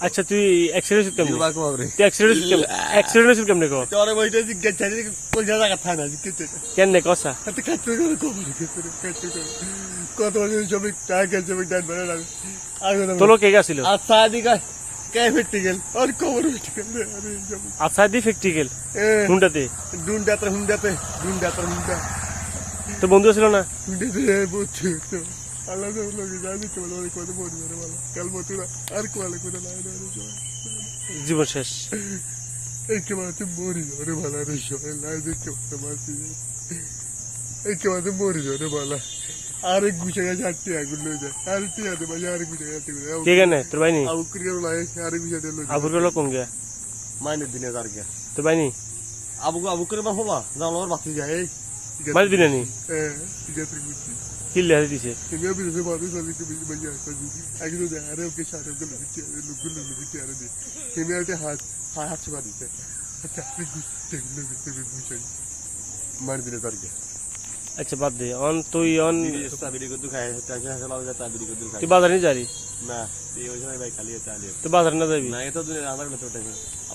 আচ্ছা তুই অ্যাক্সিডেন্ট হইছিস কেমনে? তুই অ্যাক্সিডেন্ট হইছিস কেমনে কো? তোরে বইটা জিজ্ঞাসা চাই কোন জায়গা থানা জিজ্ঞাসা কেমনে কসা? এত কাটতে করে কবর কাটতে করে কত বছর সব টাকা জমি ডান বানা লাগে তোলো কে গেছিল? আচ্ছা দিকা কে ফেটে গেল আর কবর ফেটে গেল আরে জমি আচ্ছা দি ফেক্টিক্যাল হুন্ডাতে হুন্ডাতে তো বন্ধু ছিল না? হুন্ডাতে বুঝছি তো আল্লাহ লোক জানি তো বলে কত বড় বড় বলা কাল মতুরা আর কোয়ালে করে নাই না জীবন শেষ। একেবারে মরি যাবে ভালো রে শোয় লাই দেখতে পাচ্ছি একেবারে মরি যাবে ভালো আরেক গুছে গেছে আটটি আগুন লয়ে যায় আর টিয়াতে বাজে আরেক গুছে গেছে কে কেন তোর ভাই নি? আবু ক্রিয়ার লাই আরেক গুছে দিল আবুর গেল কোন গিয়া? মাইনে দিনে যার গিয়া তোর ভাই নি? আবু করে বা হলা জানো আর বাতি যায় মারি দিনে নি? টিকাতে গুছি কিল্লে হাতে দিছে? তুমি বিরুদ্ধে বাদে চলে কি বিজি বাজে আসছে আগে তো আরে ওকে সাথে ওকে লুকুল আরে দে তুমি একটা হাত ছুয়া দিতে চাকরি গুছি গুছি মারি দিনে যার গিয়া আচ্ছা বাদ দে অন তুই অন স্ট্রবেরি কত খায় তাকে হাসলা লাগে স্ট্রবেরি কত খায় তুই বাজারে নি যাবি না এই ওই সময় ভাই খালি চালিয়ে তুই বাজারে না যাবি? না এটা তো আমার মতো টাইম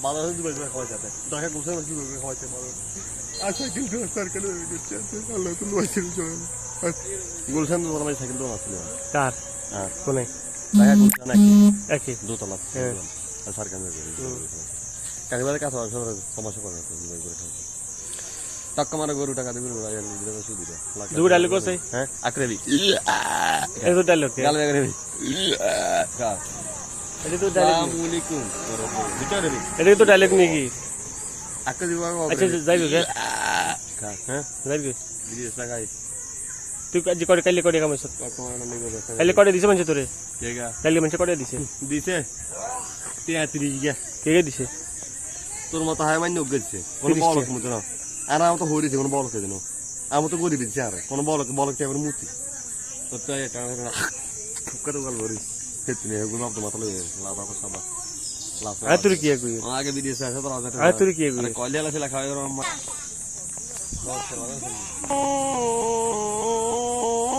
বাজারে দুবার করে খাওয়া যাবে ঢাকা গোসা কি করে খাওয়াতে পারো আচ্ছা কিন্তু সরকার গেছে আল্লাহ তো লইছিল চলে গুলশান তো আমার সাইকেল তো আছে কার? হ্যাঁ কোনে? ঢাকা গোসা নাকি একই দোতলা হ্যাঁ আর সরকার কাকবারে কাছে সমস্যা করে দুবার করে খাওয়া টাকা মারা গরু টাকা দেবে দুটো ডায়লগ আছে হ্যাঁ আকরেবি এই তো ডায়লগ গাল আকরেবি এটা তো ডায়লগ আসসালামু আলাইকুম ভিতরে এটা তো ডায়লগ নাকি? আকরেবি বাবা আচ্ছা যাইবি কে? হ্যাঁ যাইবি বিদেশ লাগাই তুই কাজ করে কাইলে করে কামাইছ? তোমার নেই বলে কাইলে করে দিছে মানে তোরে? কেগা কাইলে মানে করে দিছে? দিছে 33 গিয়া কে কে দিছে? তোর মতো হাই মান্য গেছে কোন বলক মতো না আর আমার তো হরিছে কোন বলক দেন আমি তো গরিব দিছি আর কোন বলক টেবার মুতি তো তাই কারণে কত গল গরি হেতনি এগুলো আপনি মাথা লই লাভা সাবা লাভা আয় তুই কি কই? আগে বিদেশে আছে তো রাজা আয় তুই কি কই? আরে কয়লা লাসে লেখা হয়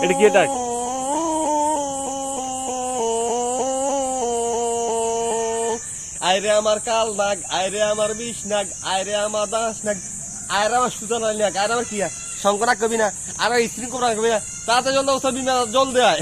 এটা কি ডাক? আইরে আমার কাল নাগ আইরে আমার বিষ নাগ আইরে আমার দাস নাগ আইরে আমার সুতান নাগ আইরে আমার কিয়া শঙ্করা কবি না আর স্ত্রী কোবরা কবি না তাতে জল দাও বিনা জল দেয়